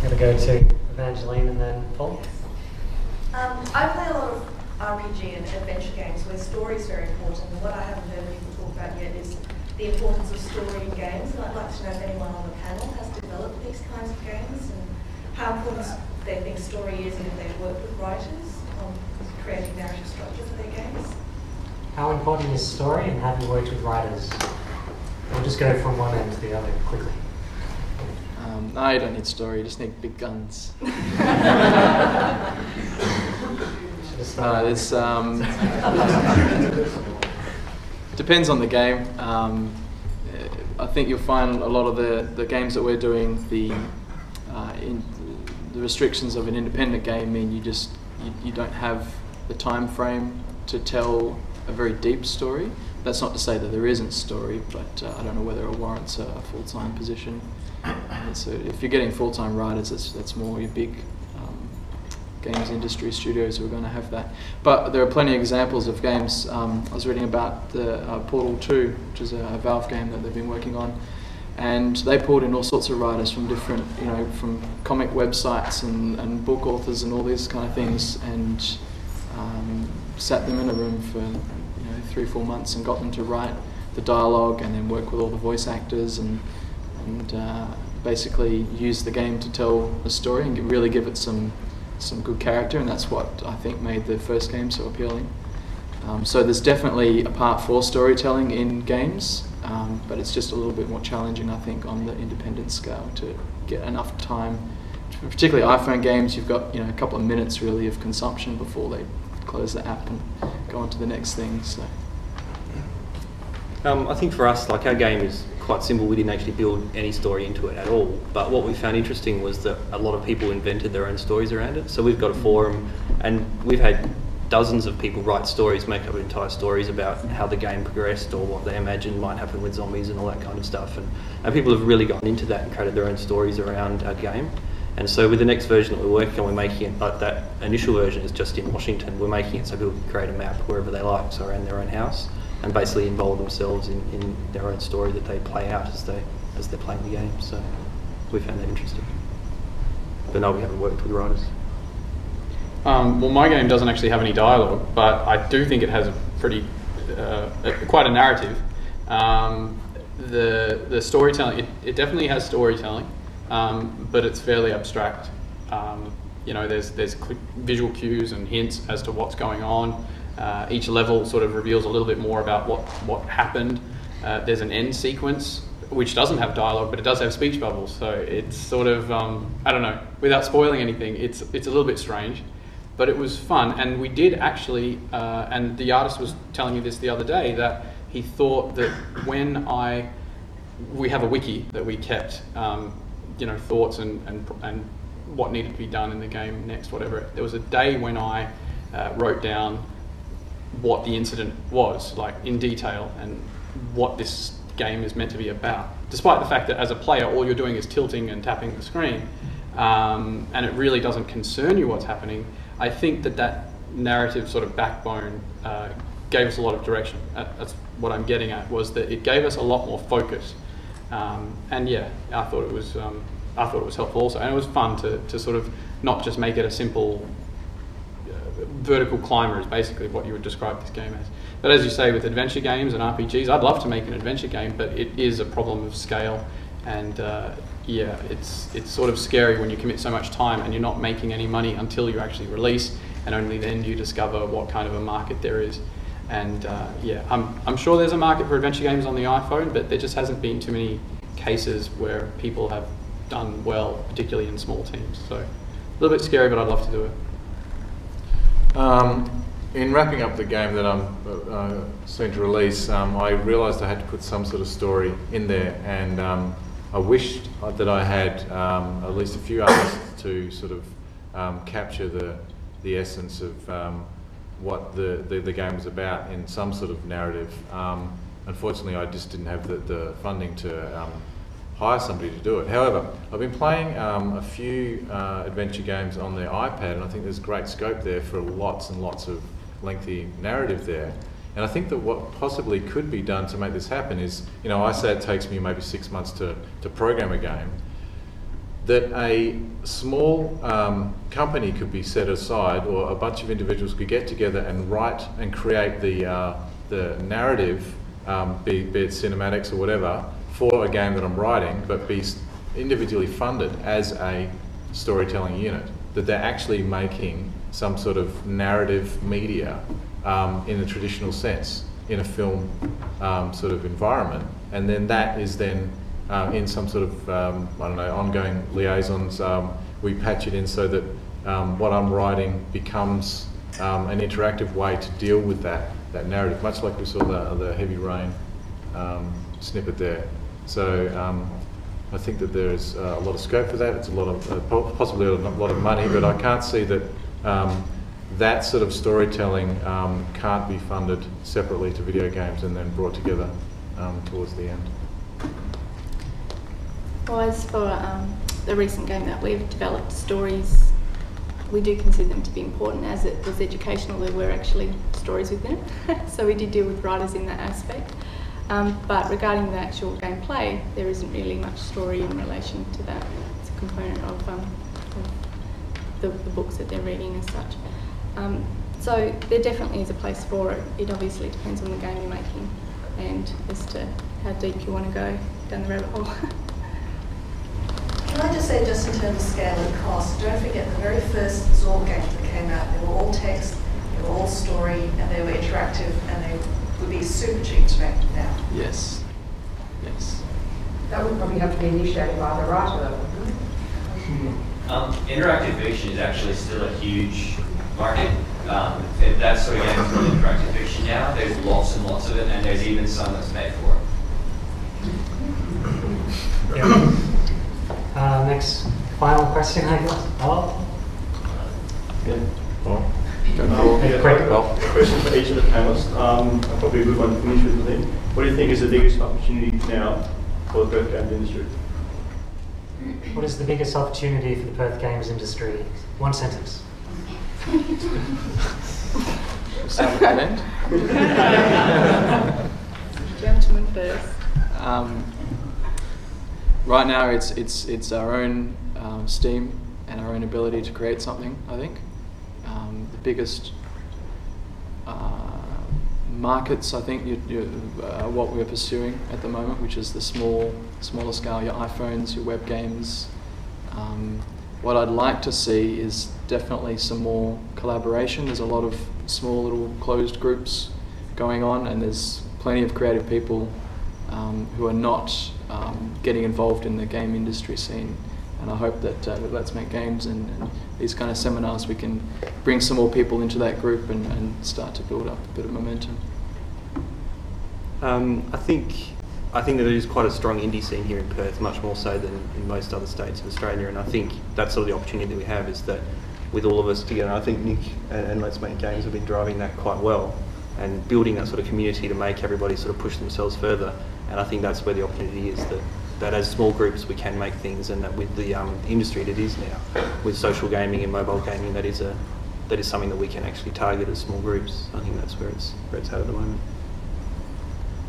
going to go to Evangeline and then Paul. I play a lot of RPG and adventure games where story is very important, and what I haven't heard people talk about yet is the importance of story in games, and I'd like to know if anyone on the panel has developed these kinds of games and how important they think story is, and if they've worked with writers on creating narrative structure for their games. How important is story, and have you worked with writers? We'll just go from one end to the other quickly. No, you don't need story, you just need big guns. It's depends on the game. I think you'll find a lot of the games that we're doing, the restrictions of an independent game mean you don't have the time frame to tell a very deep story. That's not to say that there isn't story, but I don't know whether it warrants a full-time position. So if you're getting full-time writers, that's more your big games industry studios who are going to have that. But there are plenty of examples of games. I was reading about the Portal 2, which is a Valve game that they've been working on, and they pulled in all sorts of writers from different, from comic websites and book authors and all these kind of things, and sat them in a room for 3-4 months and got them to write the dialogue and then work with all the voice actors and basically use the game to tell a story and really give it some good character, and that's what I think made the first game so appealing. So there's definitely a part for storytelling in games, but it's just a little bit more challenging, I think, on the independent scale to get enough time. Particularly iPhone games, you've got a couple of minutes really of consumption before they close the app and go on to the next thing. So. I think for us, our game is quite simple. We didn't actually build any story into it at all, but what we found interesting was that a lot of people invented their own stories around it. So we've got a forum, and we've had dozens of people write stories, make up entire stories about how the game progressed or what they imagined might happen with zombies and all that kind of stuff, and people have really gotten into that and created their own stories around our game. And so with the next version that we're working on, we're making it, like that initial version is just in Washington, we're making it so people can create a map wherever they like, so around their own house, and basically involve themselves in their own story that they play out as they're playing the game. So we found that interesting. But no, we haven't worked with writers. Well, my game doesn't actually have any dialogue, but I do think it has a pretty, quite a narrative. The storytelling, it definitely has storytelling, but it's fairly abstract. There's visual cues and hints as to what's going on. Each level sort of reveals a little bit more about what happened. There's an end sequence which doesn't have dialogue, but it does have speech bubbles. So it's sort of I don't know. Without spoiling anything, it's a little bit strange, but it was fun. And we did actually, and the artist was telling me this the other day, that he thought that when we have a wiki that we kept, thoughts and what needed to be done in the game next, whatever. There was a day when I wrote down what the incident was, like in detail, and what this game is meant to be about, despite the fact that as a player all you're doing is tilting and tapping the screen, and it really doesn't concern you what's happening. I think that narrative sort of backbone gave us a lot of direction. That's what I'm getting at, was that it gave us a lot more focus, and yeah, I thought it was helpful also, and it was fun to sort of not just make it a simple vertical climber, is basically what you would describe this game as. But as you say, with adventure games and RPGs, I'd love to make an adventure game, but it is a problem of scale, and yeah, it's sort of scary when you commit so much time and you're not making any money until you actually release, and only then do you discover what kind of a market there is. And yeah, I'm sure there's a market for adventure games on the iPhone, but there just hasn't been too many cases where people have done well, particularly in small teams. So a little bit scary, but I'd love to do it. In wrapping up the game that I'm soon to release, I realised I had to put some sort of story in there, and I wished that I had at least a few artists to sort of capture the essence of what the game was about in some sort of narrative. Unfortunately, I just didn't have the funding to hire somebody to do it. However, I've been playing a few adventure games on the iPad, and I think there's great scope there for lots and lots of lengthy narrative there. And I think that what possibly could be done to make this happen is, I say it takes me maybe 6 months to program a game. that a small company could be set aside, or a bunch of individuals could get together and write and create the narrative, be it cinematics or whatever, for a game that I'm writing, but be individually funded as a storytelling unit. That they're actually making some sort of narrative media in the traditional sense, in a film sort of environment, and then that is then in some sort of I don't know, ongoing liaisons. We patch it in so that what I'm writing becomes an interactive way to deal with that narrative, much like we saw the Heavy Rain snippet there. So I think that there is a lot of scope for that. It's a lot of possibly a lot of money, but I can't see that that sort of storytelling can't be funded separately to video games and then brought together towards the end. Well, as for the recent game that we've developed, stories, we do consider them to be important. As it was educational, there were actually stories within it. So we did deal with writers in that aspect. But regarding the actual gameplay, there isn't really much story in relation to that. It's a component of the books that they're reading as such. So there definitely is a place for it. It obviously depends on the game you're making and as to how deep you want to go down the rabbit hole. Can I just say, just in terms of scale and cost, don't forget the very first Zork games that came out, they were all text, they were all story, and they were interactive, and they would be super cheap to make now. Yes. Yes. That would probably have to be initiated by the writer, though, wouldn't it? Interactive fiction is actually still a huge market. That sort of game is called interactive fiction now. There's lots and lots of it, and there's even some that's made for it. Yeah. Next, final question, I guess. Oh. Yeah. Well, A question for each of the panelists. Probably a good one to finish with, I think. What do you think is the biggest opportunity now for the Perth games industry? What is the biggest opportunity for the Perth games industry? One sentence. Start with that end. Gentlemen first. Right now, it's our own steam and our own ability to create something. I think the biggest markets, I think, what we're pursuing at the moment, which is the smaller scale, your iPhones, your web games. What I'd like to see is definitely some more collaboration. There's a lot of small little closed groups going on, and there's plenty of creative people who are not getting involved in the game industry scene. And I hope that with Let's Make Games and these kind of seminars, we can bring some more people into that group and start to build up a bit of momentum. I think that there is quite a strong indie scene here in Perth, much more so than in most other states of Australia. And I think that's sort of the opportunity that we have, is that with all of us together, I think Nick and Let's Make Games have been driving that quite well and building that sort of community to make everybody sort of push themselves further. And I think that's where the opportunity is, that as small groups we can make things, and that with the industry that is now, with social gaming and mobile gaming, that is something that we can actually target as small groups. I think that's where it's at the moment.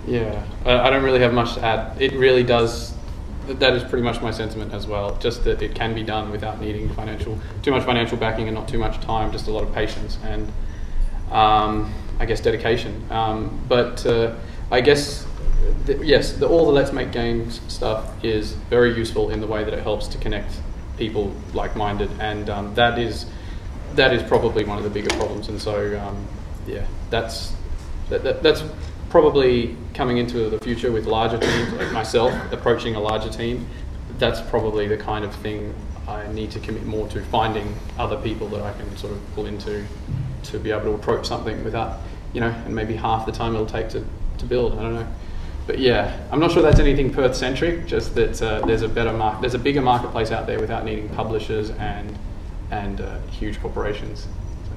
Yeah, I don't really have much to add. It really does. That is pretty much my sentiment as well. Just that it can be done without needing too much financial backing and not too much time. Just a lot of patience and I guess dedication. But I guess yes, all the Let's Make Games stuff is very useful in the way that it helps to connect people like-minded, and that is probably one of the bigger problems. And so yeah, that's probably coming into the future with larger teams, like myself approaching a larger team. That's probably the kind of thing I need to commit more to, finding other people that I can sort of pull into to be able to approach something without, and maybe half the time it'll take to build. I don't know. But yeah, I'm not sure that's anything Perth-centric, just that there's a bigger marketplace out there without needing publishers and huge corporations. So,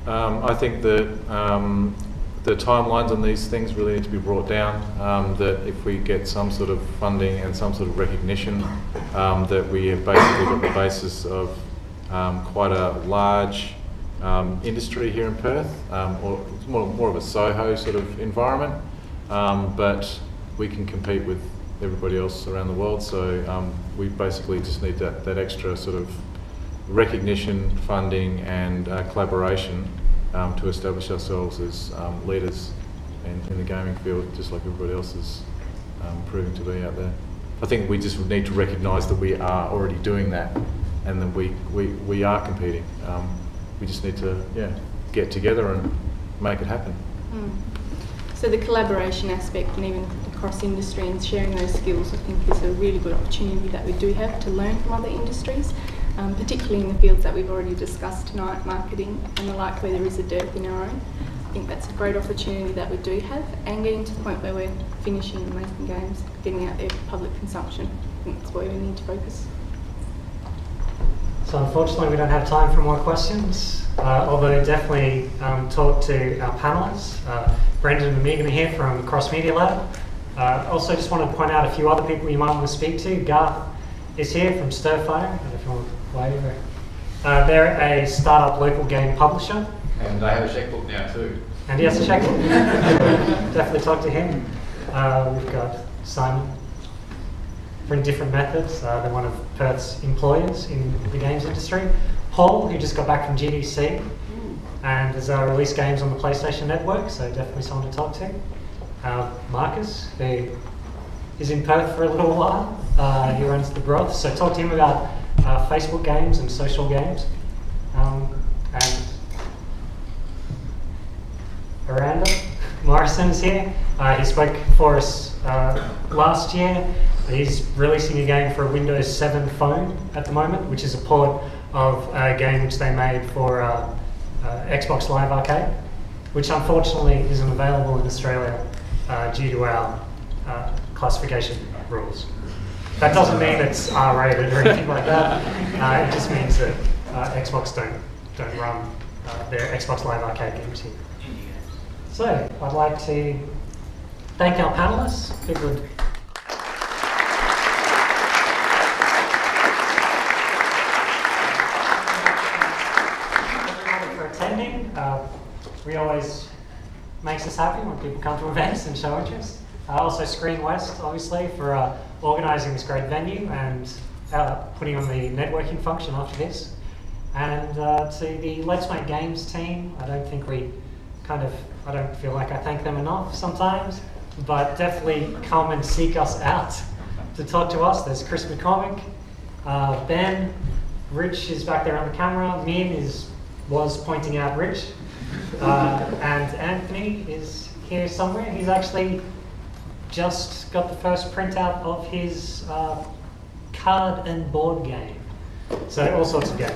yeah. I think that the timelines on these things really need to be brought down, that if we get some sort of funding and some sort of recognition, that we have basically got the basis of quite a large industry here in Perth, or more of a Soho sort of environment, but we can compete with everybody else around the world. So we basically just need that extra sort of recognition, funding, and collaboration to establish ourselves as leaders in the gaming field, just like everybody else is proving to be out there. I think we just need to recognise that we are already doing that, and that we are competing. We just need to get together and make it happen. So the collaboration aspect, and even across industry and sharing those skills, I think is a really good opportunity that we do have to learn from other industries, particularly in the fields that we've already discussed tonight, marketing and the like, where there is a dearth in our own. I think that's a great opportunity that we do have, and getting to the point where we're finishing and making games, getting out there for public consumption. I think that's where we need to focus. So unfortunately we don't have time for more questions, although definitely talk to our panellists. Brendan and Megan are here from Cross Media Lab. Also just want to point out a few other people you might want to speak to. Garth is here from Stirfire. I don't know if you want to wave. They're a startup local game publisher. And I have a checkbook now too. And he has a checkbook. Definitely talk to him. We've got Simon from Different Methods. They're one of Perth's employers in the games industry. Paul, who just got back from GDC and has released games on the PlayStation Network, so definitely someone to talk to. Marcus, who is in Perth for a little while. He runs the Broth, so talk to him about Facebook games and social games. And Aranda Morrison is here. He spoke for us last year. He's releasing a game for a Windows 7 phone at the moment, which is a port of a game which they made for Xbox Live Arcade, which unfortunately isn't available in Australia due to our classification rules. That doesn't mean it's R-rated or anything like that. It just means that Xbox don't run their Xbox Live Arcade games here. So I'd like to thank our panelists. For attending. We always makes us happy when people come to events and show interest. Also Screenwest, obviously, for organising this great venue and putting on the networking function after this. And to the Let's Make Games team, I don't feel like I thank them enough sometimes, but definitely come and seek us out to talk to us. There's Chris McCormick, Ben, Rich is back there on the camera, Min was pointing out Rich, and Anthony is here somewhere. He's actually just got the first printout of his card and board game. So all sorts of games.